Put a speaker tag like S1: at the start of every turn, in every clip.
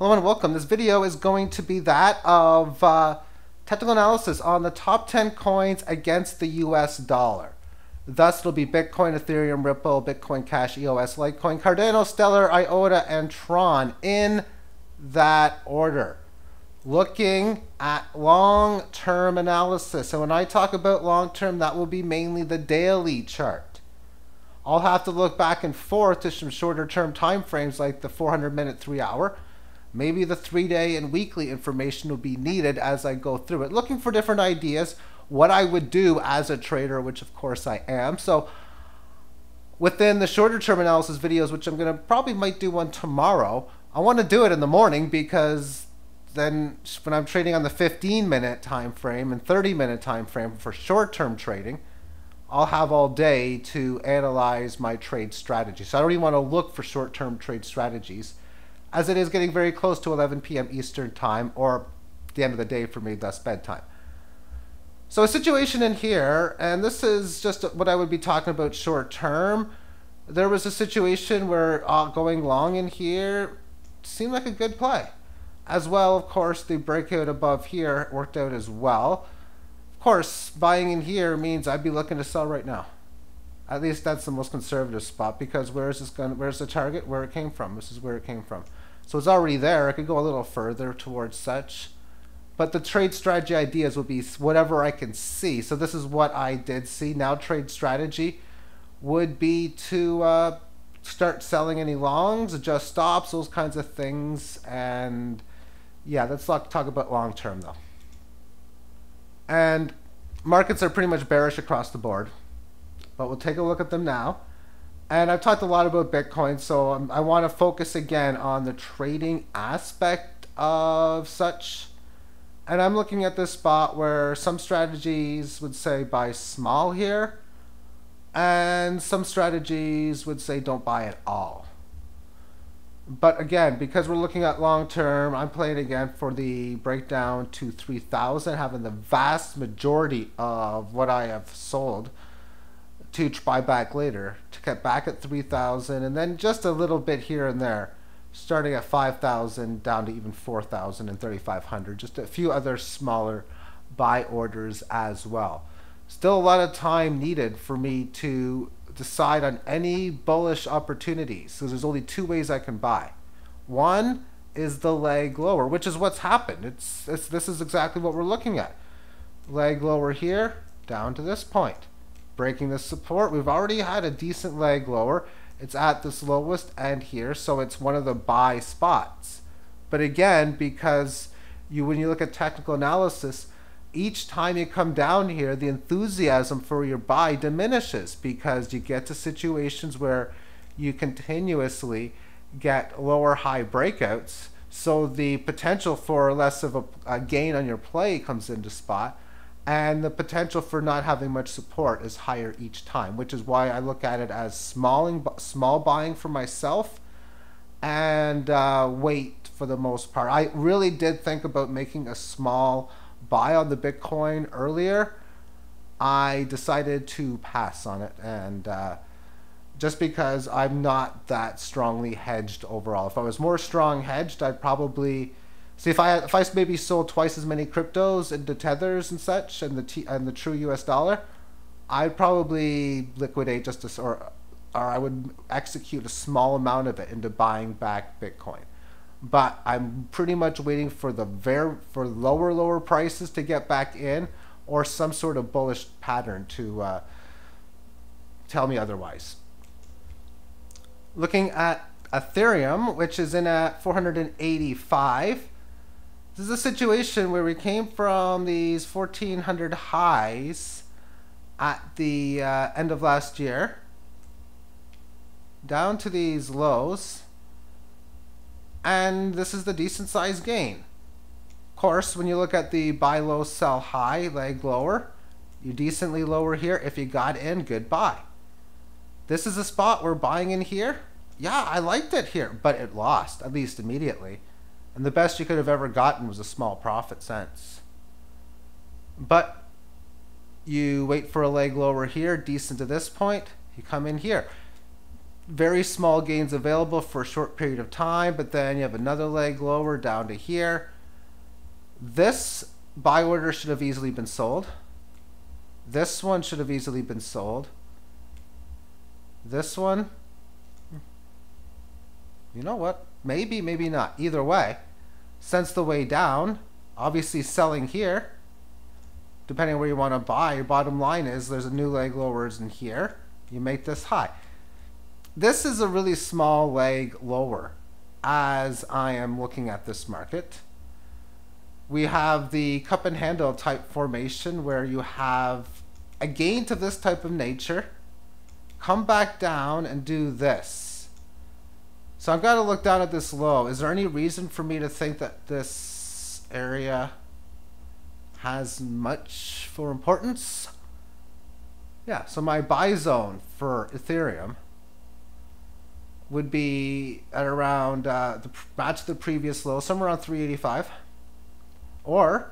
S1: Hello and welcome. This video is going to be that of technical analysis on the top 10 coins against the US dollar. Thus, it'll be Bitcoin, Ethereum, Ripple, Bitcoin Cash, EOS, Litecoin, Cardano, Stellar, IOTA, and Tron in that order. Looking at long-term analysis. And when I talk about long-term, that will be mainly the daily chart. I'll have to look back and forth to some shorter-term time frames like the 400-minute, 3-hour. Maybe the 3-day and weekly information will be needed as I go through it. Looking for different ideas, what I would do as a trader, which of course I am. So within the shorter term analysis videos, which I'm going to probably might do one tomorrow, I want to do it in the morning because then when I'm trading on the 15-minute time frame and 30-minute time frame for short-term trading, I'll have all day to analyze my trade strategy. So I don't even want to look for short-term trade strategies, as it is getting very close to 11 p.m. Eastern time, or the end of the day for me, thus bedtime. So a situation in here, and this is just what I would be talking about short term. There was a situation where going long in here seemed like a good play. As well, of course, the breakout above here worked out as well. Of course, buying in here means I'd be looking to sell right now. At least that's the most conservative spot, because where's the target? Where it came from. This is where it came from. So it's already there. I could go a little further towards such. But the trade strategy ideas will be whatever I can see. So this is what I did see. Now trade strategy would be to start selling any longs, adjust stops, those kinds of things. And yeah, let's talk about long term though. And markets are pretty much bearish across the board. But we'll take a look at them now. And I've talked a lot about Bitcoin, so I want to focus again on the trading aspect of such. And I'm looking at this spot where some strategies would say buy small here, and some strategies would say don't buy at all. But again, because we're looking at long term, I'm playing again for the breakdown to 3,000, having the vast majority of what I have sold to buy back later, to get back at 3,000, and then just a little bit here and there, starting at 5,000 down to even 4,000 and 3,500. Just a few other smaller buy orders as well. Still a lot of time needed for me to decide on any bullish opportunities, because there's only two ways I can buy. One is the leg lower, which is what's happened. This is exactly what we're looking at. Leg lower here, down to this point. Breaking this support. We've already had a decent leg lower. It's at this lowest end here, so it's one of the buy spots. But again, because when you look at technical analysis, each time you come down here, the enthusiasm for your buy diminishes, because you get to situations where you continuously get lower high breakouts, so the potential for less of a gain on your play comes into spot. And the potential for not having much support is higher each time, which is why I look at it as small buying for myself and wait for the most part. I really did think about making a small buy on the Bitcoin earlier. I decided to pass on it, and just because I'm not that strongly hedged overall. If I was more strong hedged, I'd probably... See, if I maybe sold twice as many cryptos into tethers and such, and the true US dollar, I'd probably liquidate or I would execute a small amount of it into buying back Bitcoin. But I'm pretty much waiting for lower prices to get back in, or some sort of bullish pattern to tell me otherwise. Looking at Ethereum, which is in at 485. This is a situation where we came from these 1,400 highs at the end of last year, down to these lows, and this is the decent sized gain. Of course, when you look at the buy low, sell high, leg lower, you decently lower here. If you got in, good buy. This is a spot where buying in here, yeah, I liked it here, but it lost, at least immediately. And the best you could have ever gotten was a small profit since. But you wait for a leg lower here, decent to this point, you come in here. very small gains available for a short period of time, but then you have another leg lower down to here. This buy order should have easily been sold. This one should have easily been sold. This one, you know what? Maybe, maybe not. Either way, since the way down, obviously selling here, depending on where you want to buy, your bottom line is there's a new leg lowers in here. You make this high. This is a really small leg lower as I am looking at this market. We have the cup and handle type formation where you have a gain to this type of nature, come back down and do this. So I've got to look down at this low. Is there any reason for me to think that this area has much for importance? Yeah, so my buy zone for Ethereum would be at around match the previous low, somewhere around 385. Or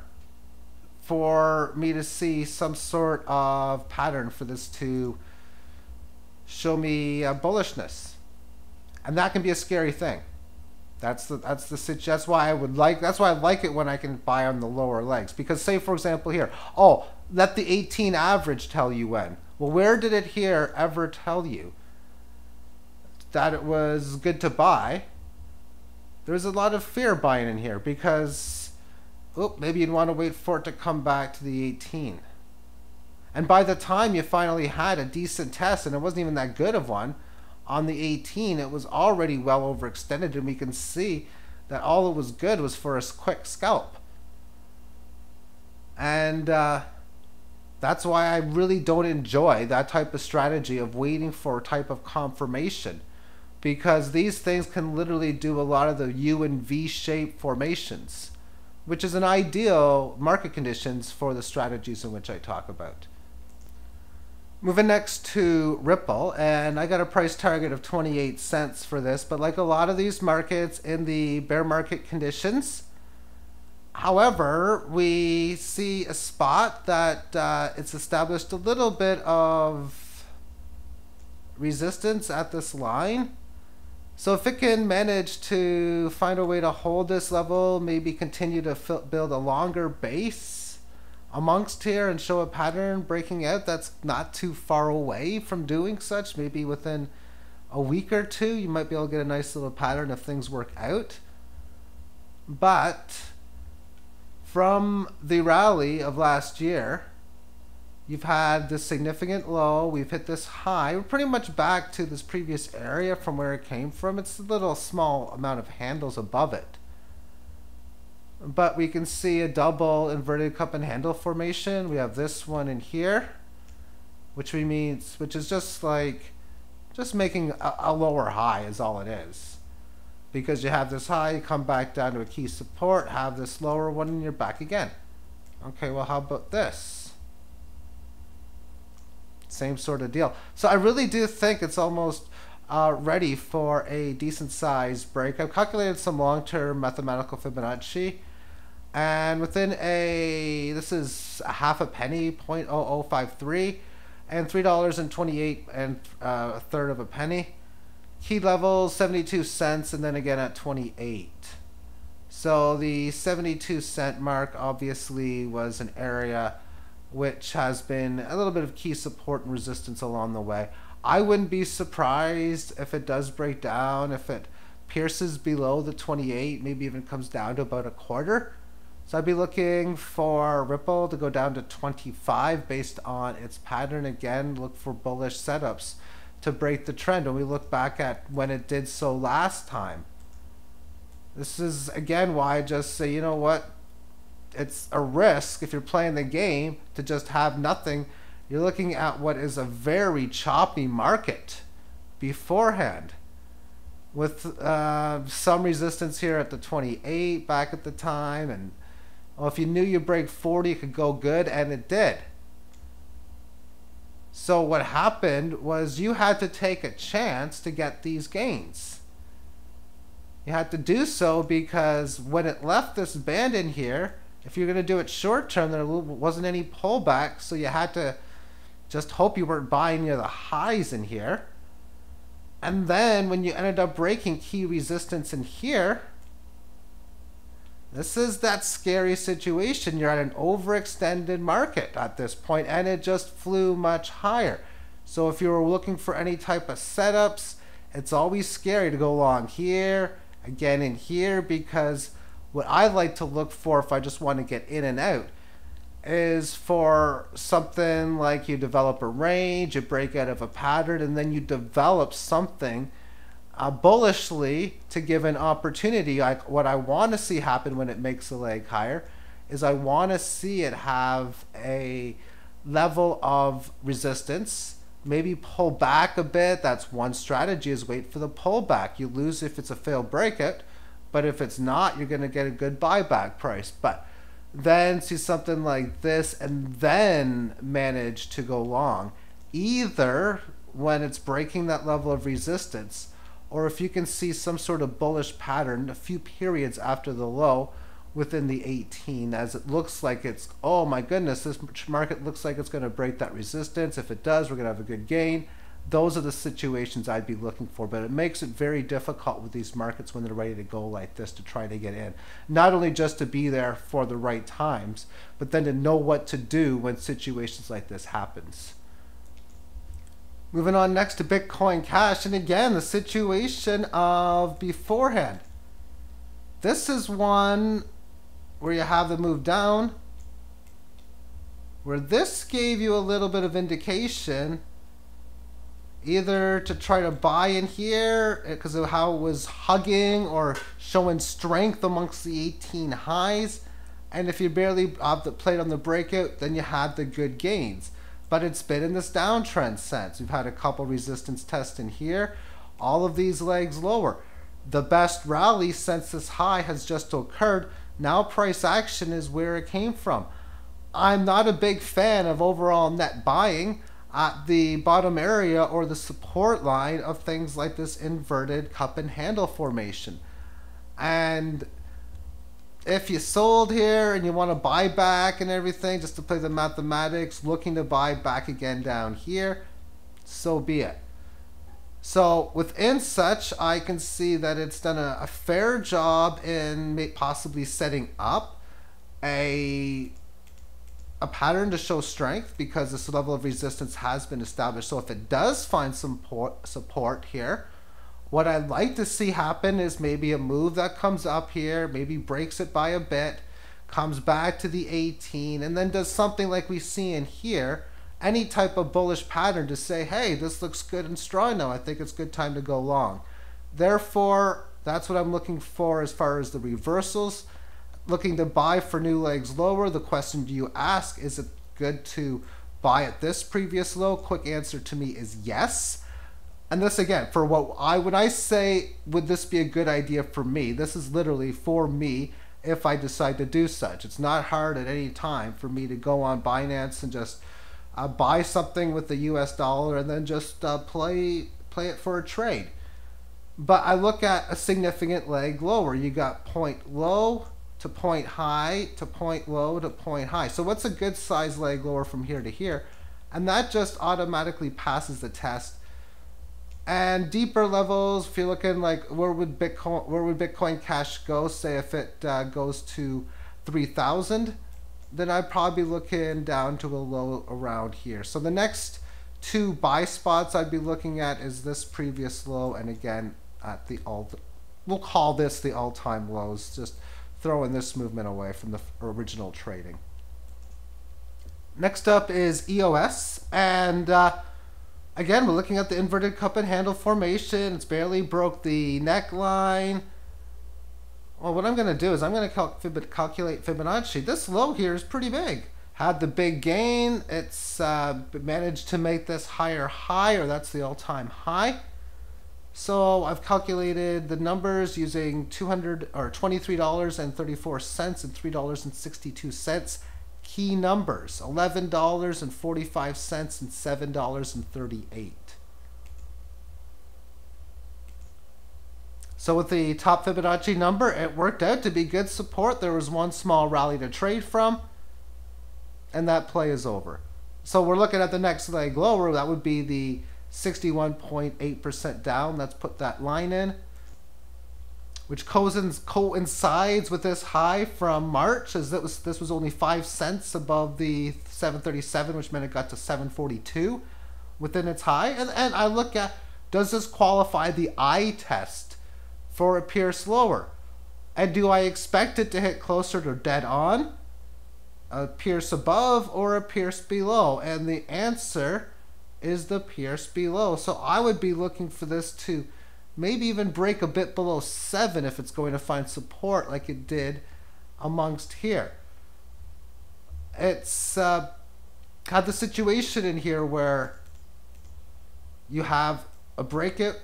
S1: for me to see some sort of pattern for this to show me bullishness, and that can be a scary thing. That's why I like it when I can buy on the lower legs. Because say for example here, oh, let the 18 average tell you when. Well, where did it here ever tell you that it was good to buy? There's a lot of fear buying in here because, oh, maybe you'd want to wait for it to come back to the 18. And by the time you finally had a decent test, and it wasn't even that good of one, on the 18, it was already well overextended, and we can see that all it was good was for a quick scalp. And that's why I really don't enjoy that type of strategy of waiting for a type of confirmation, because these things can literally do a lot of the U and V shape formations, which is an ideal market conditions for the strategies in which I talk about. Moving next to Ripple, and I got a price target of 28 cents for this, but like a lot of these markets in the bear market conditions, however, we see a spot that it's established a little bit of resistance at this line. So if it can manage to find a way to hold this level, maybe continue to build a longer base amongst here and show a pattern breaking out that's not too far away from doing such, maybe within a week or two, you might be able to get a nice little pattern if things work out. But from the rally of last year, you've had this significant low, we've hit this high, we're pretty much back to this previous area from where it came from. It's a little small amount of handles above it. But we can see a double inverted cup and handle formation. We have this one in here, which is just making a lower high is all it is. Because you have this high, you come back down to a key support, have this lower one, and you're back again. Okay, well, how about this? Same sort of deal. So I really do think it's almost ready for a decent size break. I've calculated some long-term mathematical Fibonacci, and within this is a half a penny, 0.0053, and $3.28 and a third of a penny. Key levels 72 cents, and then again at 28. So the 72-cent mark obviously was an area which has been a little bit of key support and resistance along the way. I wouldn't be surprised if it does break down, if it pierces below the 28, maybe even comes down to about a quarter. So I'd be looking for Ripple to go down to 25 based on its pattern. Again, look for bullish setups to break the trend. When we look back at when it did so last time, this is again why I just say, you know what, it's a risk if you're playing the game to just have nothing. You're looking at what is a very choppy market beforehand, with some resistance here at the 28 back at the time, and well, if you knew you break 40 it could go good, and it did. So what happened was you had to take a chance to get these gains. You had to do so because when it left this band in here, if you're going to do it short term, there wasn't any pullback, so you had to just hope you weren't buying near the highs in here. And then when you ended up breaking key resistance in here, this is that scary situation. You're at an overextended market at this point, and it just flew much higher. So if you were looking for any type of setups, it's always scary to go long here, again in here, because what I like to look for if I just want to get in and out is for something like you develop a range, you break out of a pattern, and then you develop something bullishly to give an opportunity. Like what I want to see happen when it makes a leg higher is I want to see it have a level of resistance, maybe pull back a bit. That's one strategy, is wait for the pullback. You lose if it's a failed breakout, but if it's not, you're going to get a good buyback price. But then see something like this and then manage to go long, either when it's breaking that level of resistance, or if you can see some sort of bullish pattern a few periods after the low within the 18, as it looks like it's, oh my goodness, this market looks like it's going to break that resistance. If it does, we're going to have a good gain. Those are the situations I'd be looking for, but it makes it very difficult with these markets when they're ready to go like this to try to get in. Not only just to be there for the right times, but then to know what to do when situations like this happens. Moving on next to Bitcoin Cash, and again, the situation of beforehand. This is one where you have the move down, where this gave you a little bit of indication either to try to buy in here because of how it was hugging or showing strength amongst the 18 highs. And if you barely played on the breakout, then you had the good gains. But it's been in this downtrend since. We've had a couple resistance tests in here. All of these legs lower. The best rally since this high has just occurred. Now price action is where it came from. I'm not a big fan of overall net buying at the bottom area or the support line of things like this inverted cup and handle formation. And if you sold here and you want to buy back and everything just to play the mathematics, looking to buy back again down here, so be it. So within such, I can see that it's done a fair job in possibly setting up a pattern to show strength because this level of resistance has been established. So if it does find some support here, what I'd like to see happen is maybe a move that comes up here, maybe breaks it by a bit, comes back to the 18, and then does something like we see in here, any type of bullish pattern to say, hey, this looks good and strong now. I think it's a good time to go long. Therefore, that's what I'm looking for as far as the reversals. Looking to buy for new legs lower. The question do you ask, is it good to buy at this previous low? Quick answer to me is yes. And this again, for when I say, would this be a good idea for me? This is literally for me if I decide to do such. It's not hard at any time for me to go on Binance and just buy something with the US dollar and then just play it for a trade. But I look at a significant leg lower. You got point low to point high to point low to point high. So what's a good size leg lower from here to here? And that just automatically passes the test. And deeper levels, if you're looking like where would Bitcoin Cash go? Say if it goes to 3,000, then I'd probably be looking down to a low around here. So the next two buy spots I'd be looking at is this previous low, and again at the we'll call this the all-time lows. Just throwing this movement away from the original trading. Next up is EOS, and again, we're looking at the inverted cup and handle formation. It's barely broke the neckline. Well, what I'm going to do is I'm going to calculate Fibonacci. This low here is pretty big. Had the big gain. It's managed to make this higher high, or that's the all-time high. So I've calculated the numbers using $23.34 and $3.62 key numbers, $11.45 and $7.38. So with the top Fibonacci number, it worked out to be good support. There was one small rally to trade from, and that play is over. So we're looking at the next leg lower. That would be the 61.8% down. Let's put that line in, which coincides with this high from March, as this was only 5 cents above the 737, which meant it got to 742 within its high. And I look at, does this qualify the eye test for a pierce lower? And do I expect it to hit closer to dead on, a pierce above, or a pierce below? And the answer is the pierce below. So I would be looking for this to maybe even break a bit below 7 if it's going to find support like it did amongst here. It's had the situation in here where you have a breakout,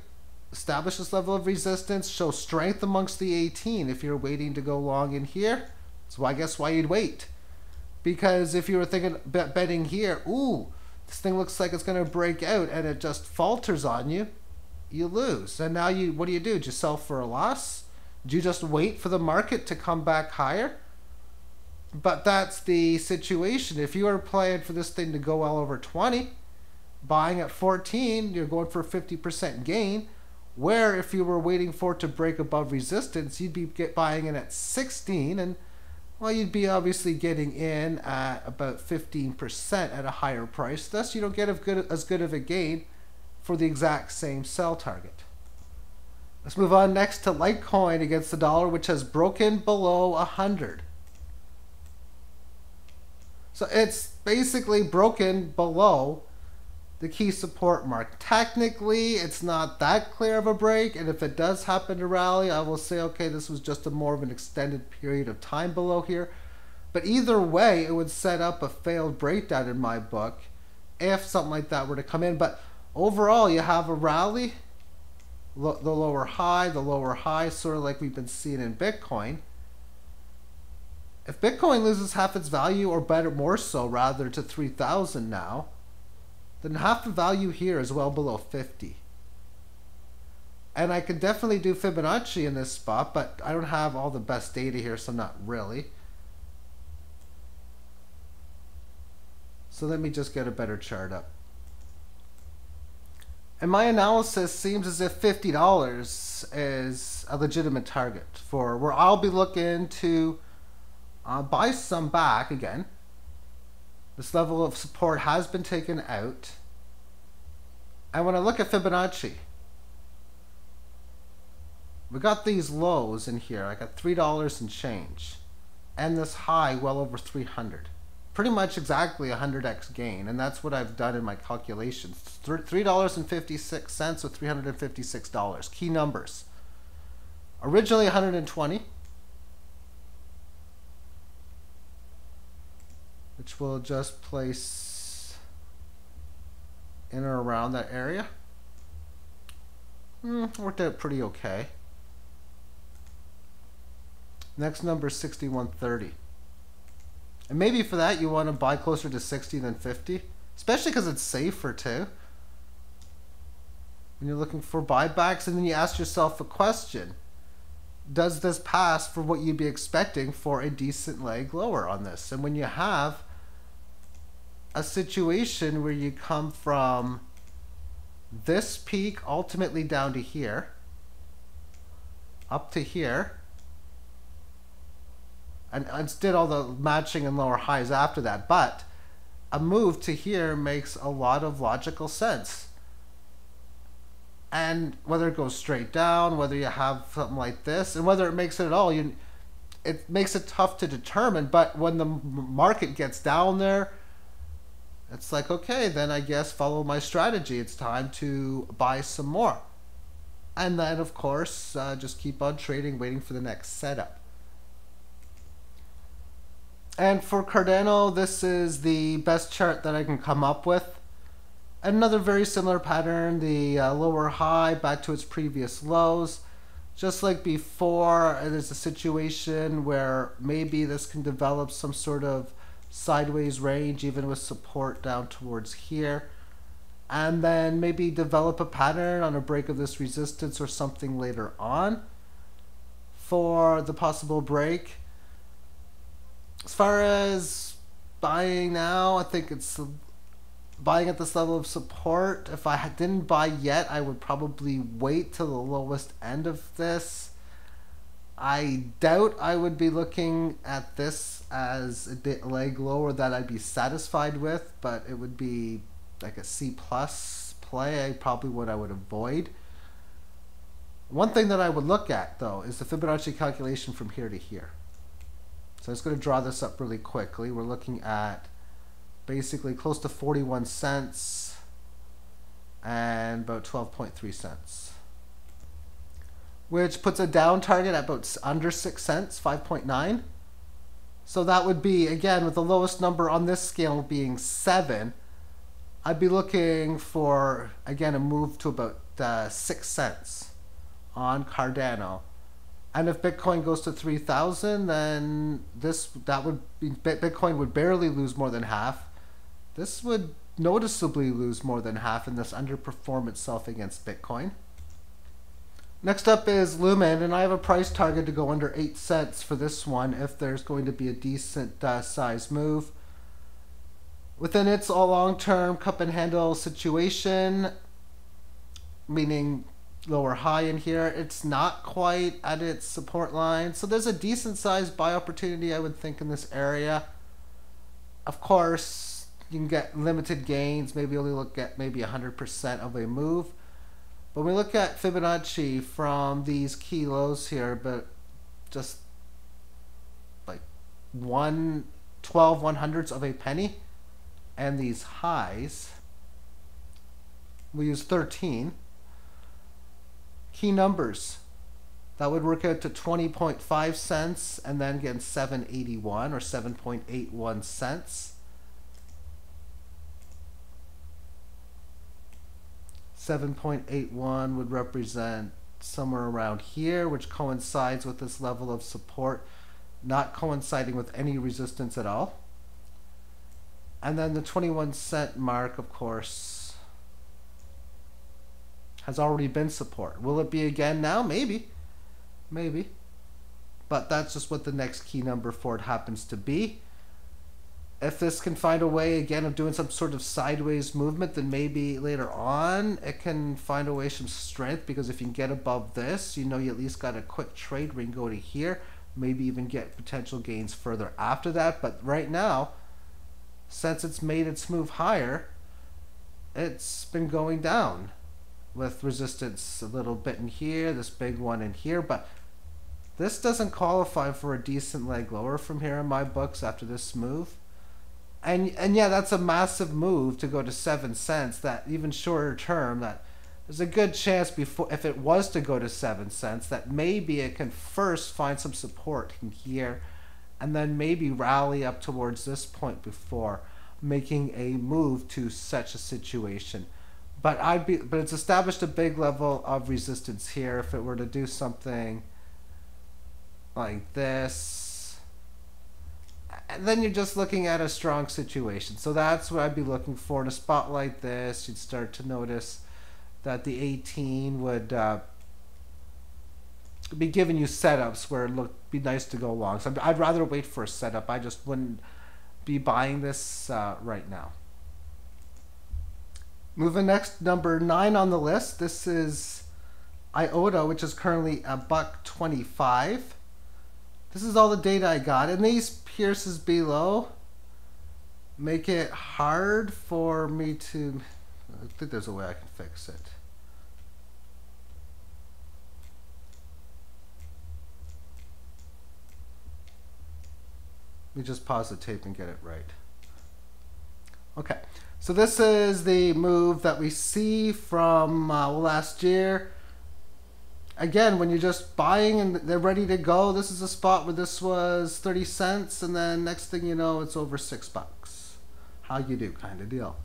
S1: establish this level of resistance, show strength amongst the 18 if you're waiting to go long in here. So I guess why you'd wait. Because if you were thinking betting here, ooh, this thing looks like it's going to break out, and it just falters on you, you lose. And now what do? Do you sell for a loss? Do you just wait for the market to come back higher? But that's the situation. If you are playing for this thing to go well over 20, buying at 14, you're going for a 50% gain. Where if you were waiting for it to break above resistance, you'd be buying in at 16, and well, you'd be obviously getting in at about 15% at a higher price. Thus, you don't get as good of a gain for the exact same sell target. Let's move on next to Litecoin against the dollar, which has broken below 100. So it's basically broken below the key support mark. Technically, it's not that clear of a break, and if it does happen to rally, I will say, okay, this was just more of an extended period of time below here. But either way, it would set up a failed breakdown in my book if something like that were to come in. But overall, you have a rally, the lower high, sort of like we've been seeing in Bitcoin. If Bitcoin loses half its value, or better, more so, rather, to 3,000 now, then half the value here is well below 50. And I can definitely do Fibonacci in this spot, but I don't have all the best data here, so not really. So let me just get a better chart up. And my analysis seems as if $50 is a legitimate target for where I'll be looking to buy some back again. This level of support has been taken out. And when I look at Fibonacci, we got these lows in here. I got $3 and change. And this high well over 300. Pretty much exactly 100x gain. And that's what I've done in my calculations. $3.56 with $356. Key numbers. Originally 120. Which we'll just place in or around that area. Worked out pretty okay. Next number is 6130. And maybe for that you want to buy closer to 60 than 50. Especially because it's safer too. When you're looking for buybacks, and then you ask yourself a question. Does this pass for what you'd be expecting for a decent leg lower on this? And when you have a situation where you come from this peak ultimately down to here, up to here, and did all the matching and lower highs after that, but a move to here makes a lot of logical sense. And whether it goes straight down, whether you have something like this, and whether it makes it at all, it makes it tough to determine. But when the market gets down there, it's like, okay, then I guess follow my strategy. It's time to buy some more. And then, of course, just keep on trading, waiting for the next setup. And for Cardano, this is the best chart that I can come up with. Another very similar pattern, the lower high back to its previous lows. Just like before, there's a situation where maybe this can develop some sort of sideways range, even with support down towards here. And then maybe develop a pattern on a break of this resistance or something later on for the possible break. As far as buying now, I think it's buying at this level of support. If I didn't buy yet, I would probably wait till the lowest end of this. I doubt I would be looking at this as a leg lower that I'd be satisfied with, but it would be like a C plus play. Probably what I would avoid. One thing that I would look at though is the Fibonacci calculation from here to here. So I'm just going to draw this up really quickly. We're looking at basically close to 41 cents and about 12.3 cents. Which puts a down target at about under 6 cents, 5.9. So that would be, again, with the lowest number on this scale being 7, I'd be looking for, again, a move to about 6 cents on Cardano. And if Bitcoin goes to 3,000, then Bitcoin would barely lose more than half. This would noticeably lose more than half, and this underperform itself against Bitcoin. Next up is Lumen, and I have a price target to go under 8 cents for this one if there's going to be a decent size move. Within its long-term cup and handle situation, meaning lower high in here, it's not quite at its support line. So there's a decent sized buy opportunity, I would think, in this area. Of course, you can get limited gains, maybe only look at maybe 100% of a move. But when we look at Fibonacci from these key lows here, but just like 12/100ths of a penny, and these highs, we use 13. Key numbers, that would work out to 20.5 cents, and then again 7.81 or 7.81 cents. 7.81 would represent somewhere around here, which coincides with this level of support, not coinciding with any resistance at all. And then the 21 cent mark, of course, has already been support. Will it be again now? Maybe. Maybe. But that's just what the next key number for it happens to be. If this can find a way, again, of doing some sort of sideways movement, then maybe later on it can find a way some strength, because if you can get above this, you know you at least got a quick trade where you can go to here, maybe even get potential gains further after that. But right now, since it's made its move higher, it's been going down with resistance a little bit in here, this big one in here, but this doesn't qualify for a decent leg lower from here in my books after this move. And yeah, that's a massive move to go to 7 cents, that even shorter term, that there's a good chance before, if it was to go to 7 cents, that maybe it can first find some support in here and then maybe rally up towards this point before making a move to such a situation. But it's established a big level of resistance here. If it were to do something like this, and then you're just looking at a strong situation. So that's what I'd be looking for in a spot like this. You'd start to notice that the 18 would be giving you setups where it would be nice to go long. So I'd rather wait for a setup. I just wouldn't be buying this right now. Moving next, number 9 on the list. This is IOTA, which is currently $1.25. This is all the data I got, and these pierces below make it hard for me to, I think there's a way I can fix it. Let me just pause the tape and get it right. Okay, so this is the move that we see from last year. Again, when you're just buying and they're ready to go, this is a spot where this was 30 cents, and then next thing you know, it's over $6. How you do kind of deal.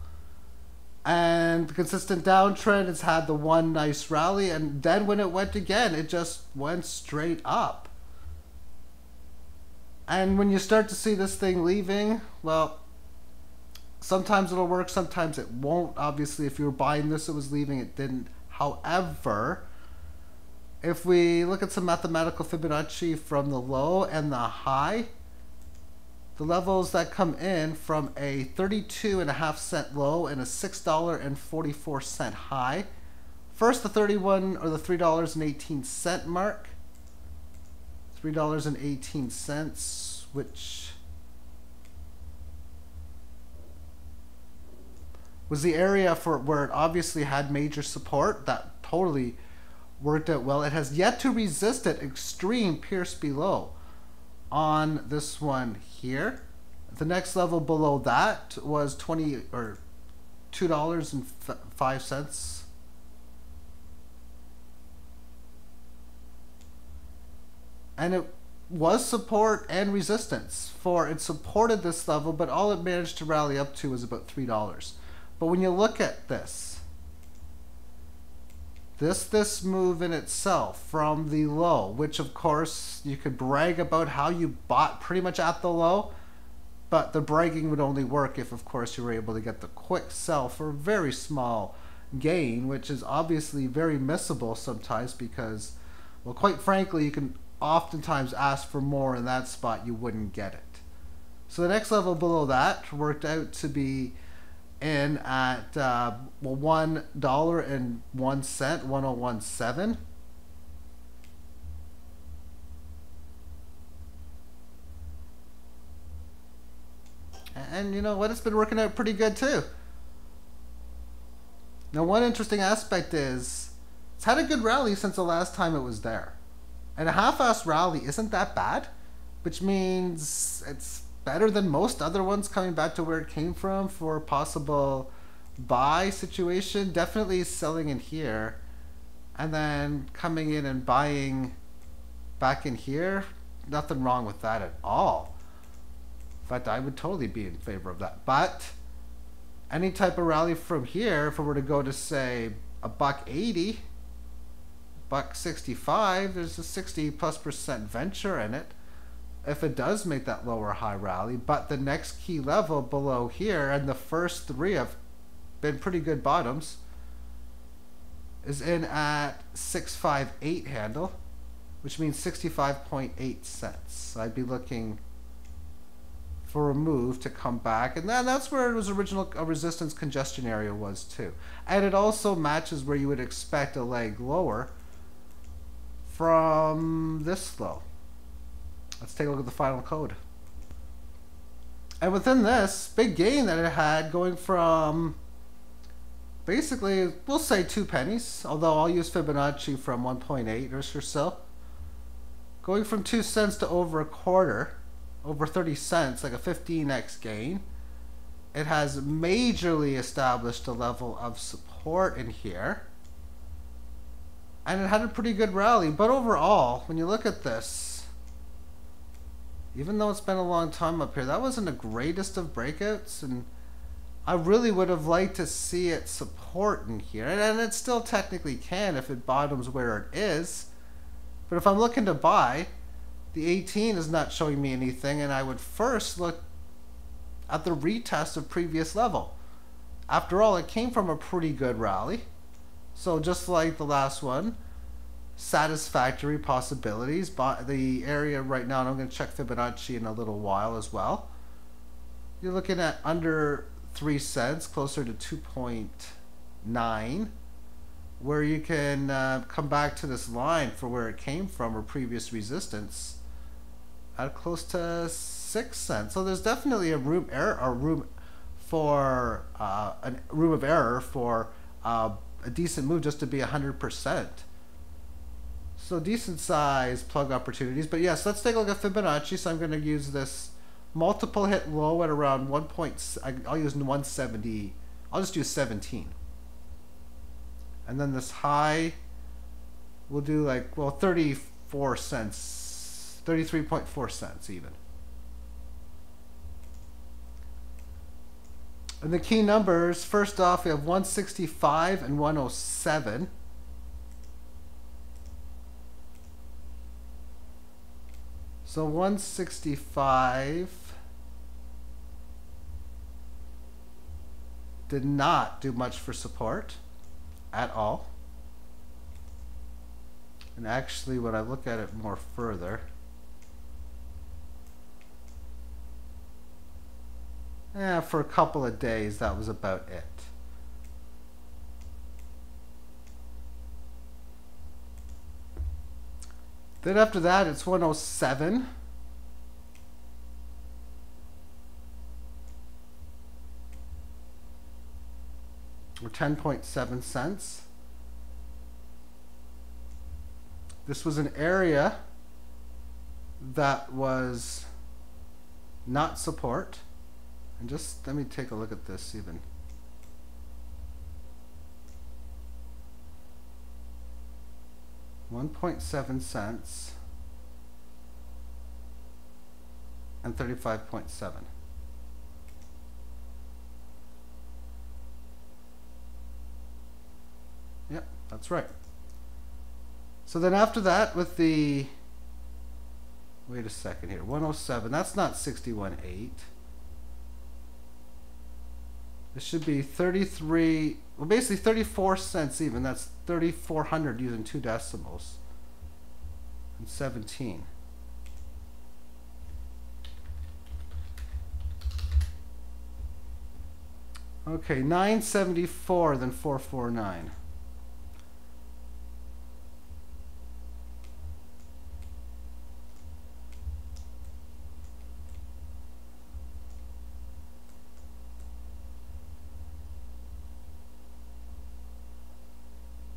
S1: And the consistent downtrend, it's had the one nice rally, and then when it went again, it just went straight up. And when you start to see this thing leaving, well, sometimes it'll work, sometimes it won't. Obviously, if you were buying this, it was leaving, it didn't. However, if we look at some mathematical Fibonacci from the low and the high the levels that come in from a 32.5-cent low and a $6.44 high. First, the 31 or the $3.18 mark. $3.18, which was the area for where it obviously had major support. That totally worked out well. It has yet to resist it extreme pierce below on this one here. The next level below that was $2.05. And it was support and resistance for it supported this level, but all it managed to rally up to was about $3. But when you look at this move in itself from the low, which of course you could brag about how you bought pretty much at the low, but the bragging would only work if of course you were able to get the quick sell for a very small gain, which is obviously very missable sometimes because, well, quite frankly, you can oftentimes ask for more in that spot, you wouldn't get it. So the next level below that worked out to be in at $1.01, 1017. And you know what? It's been working out pretty good too. Now, one interesting aspect is it's had a good rally since the last time it was there. And a half-assed rally isn't that bad, which means it's better than most other ones coming back to where it came from for a possible buy situation. Definitely selling in here and then coming in and buying back in here. Nothing wrong with that at all. In fact, I would totally be in favor of that. But any type of rally from here, if it were to go to say $1.80, $1.65, there's a 60+% venture in it if it does make that lower high rally. But the next key level below here, and the first three have been pretty good bottoms, is in at 658 handle, which means 65.8 cents. So I'd be looking for a move to come back, and then that's where it was original resistance congestion area was too. And it also matches where you would expect a leg lower from this low. Let's take a look at the final code. And within this big gain that it had, going from basically, we'll say 2 pennies, although I'll use Fibonacci from 1.8 or so, going from 2 cents to over a quarter, over 30 cents, like a 15x gain. It has majorly established a level of support in here, and it had a pretty good rally. But overall, when you look at this, even though it's been a long time up here, that wasn't the greatest of breakouts, and I really would have liked to see it support in here, and it still technically can if it bottoms where it is. But if I'm looking to buy, the 18 is not showing me anything, and I would first look at the retest of previous level. After all, it came from a pretty good rally, so just like the last one, satisfactory possibilities. But the area right now, and I'm going to check Fibonacci in a little while as well, you're looking at under 3 cents, closer to 2.9, where you can come back to this line for where it came from or previous resistance at close to 6 cents. So there's definitely a room of error for a decent move just to be 100%. So decent size plug opportunities. But yes, let's take a look at Fibonacci. So I'm going to use this multiple hit low at around I'll use 170. I'll just do 17. And then this high, we'll do like, well, 34 cents, 33.4 cents even. And the key numbers, first off, we have 165 and 107. So 165 did not do much for support at all. And actually, when I look at it more further, For a couple of days, that was about it. Then after that, it's 107. Or 10.7 cents. This was an area that was not support. And just let me take a look at this even. $1.7 and 35.7. Yep, that's right. So then after that with the, wait a second here, 107, that's not 61.8. This should be 33, well basically 34 cents even. That's 3,400 using 2 decimals. And 17. Okay, 974 then 449.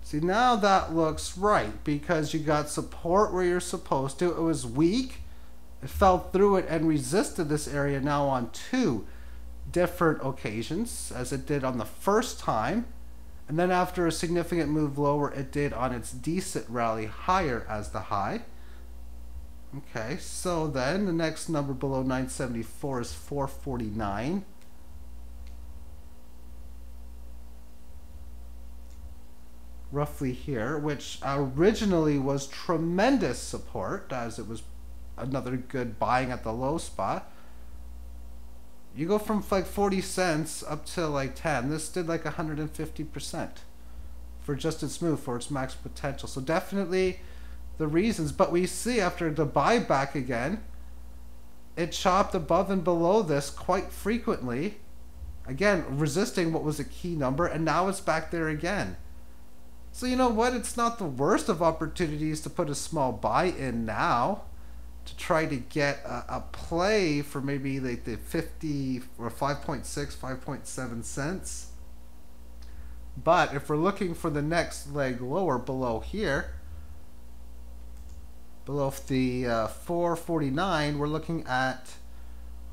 S1: See, now that looks right because you got support where you're supposed to. It was weak. It fell through it and resisted this area now on 2 different occasions, as it did on the first time. And then after a significant move lower, it did on its decent rally higher as the high. Okay, so then the next number below 974 is 449. Roughly here, which originally was tremendous support, as it was another good buying at the low spot. You go from like 40 cents up to like 10. This did like 150% for just its move, for its max potential. So definitely the reasons. But we see after the buyback again, it chopped above and below this quite frequently. Again, resisting what was a key number, and now it's back there again. So you know what? It's not the worst of opportunities to put a small buy in now to try to get a play for maybe like the 50 or 5.6, 5.7 cents. But if we're looking for the next leg lower below here, below the 449, we're looking at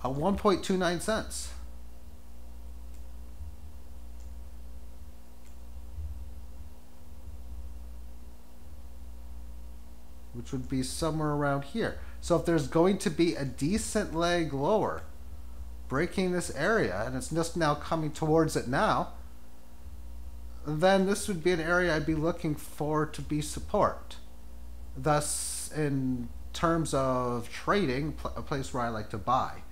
S1: 1.29 cents. Which would be somewhere around here. So if there's going to be a decent leg lower, breaking this area, and it's just now coming towards it now, then this would be an area I'd be looking for to be support. Thus, in terms of trading, a place where I like to buy.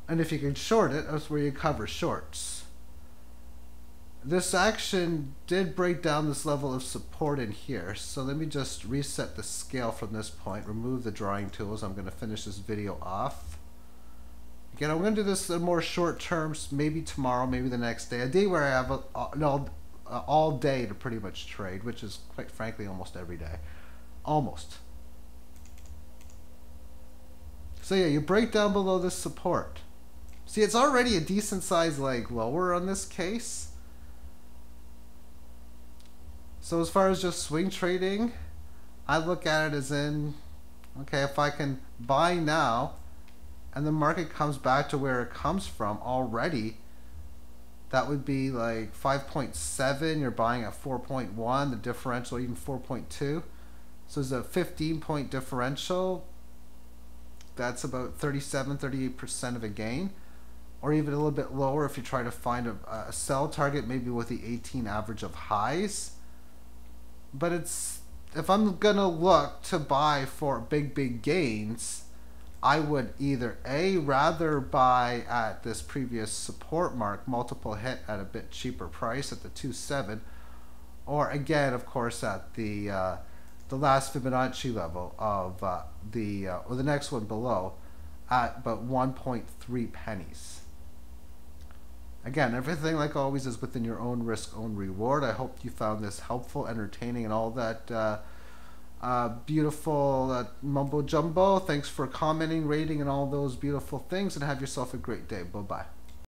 S1: And if you can short it, that's where you cover shorts. This action did break down this level of support in here, so let me just reset the scale from this point, remove the drawing tools. I'm going to finish this video off. Again, I'm going to do this in more short terms, maybe tomorrow, maybe the next day. A day where I have all day to pretty much trade, which is quite frankly almost every day. Almost. So yeah, you break down below this support. See, it's already a decent sized leg lower on this case. So as far as just swing trading, I look at it as in, okay, if I can buy now and the market comes back to where it comes from already, that would be like 5.7, you're buying at 4.1, the differential even 4.2. So it's a 15-point differential. That's about 38% of a gain. Or even a little bit lower if you try to find a sell target, maybe with the 18 average of highs. But it's, if I'm gonna look to buy for big gains, I would either rather buy at this previous support mark, multiple hit at a bit cheaper price at the 2.7, or again, of course, at the last Fibonacci level of or the next one below at about 1.3 pennies. Again, everything, like always, is within your own risk, own reward. I hope you found this helpful, entertaining, and all that beautiful mumbo jumbo. Thanks for commenting, rating, and all those beautiful things, and have yourself a great day. Bye bye.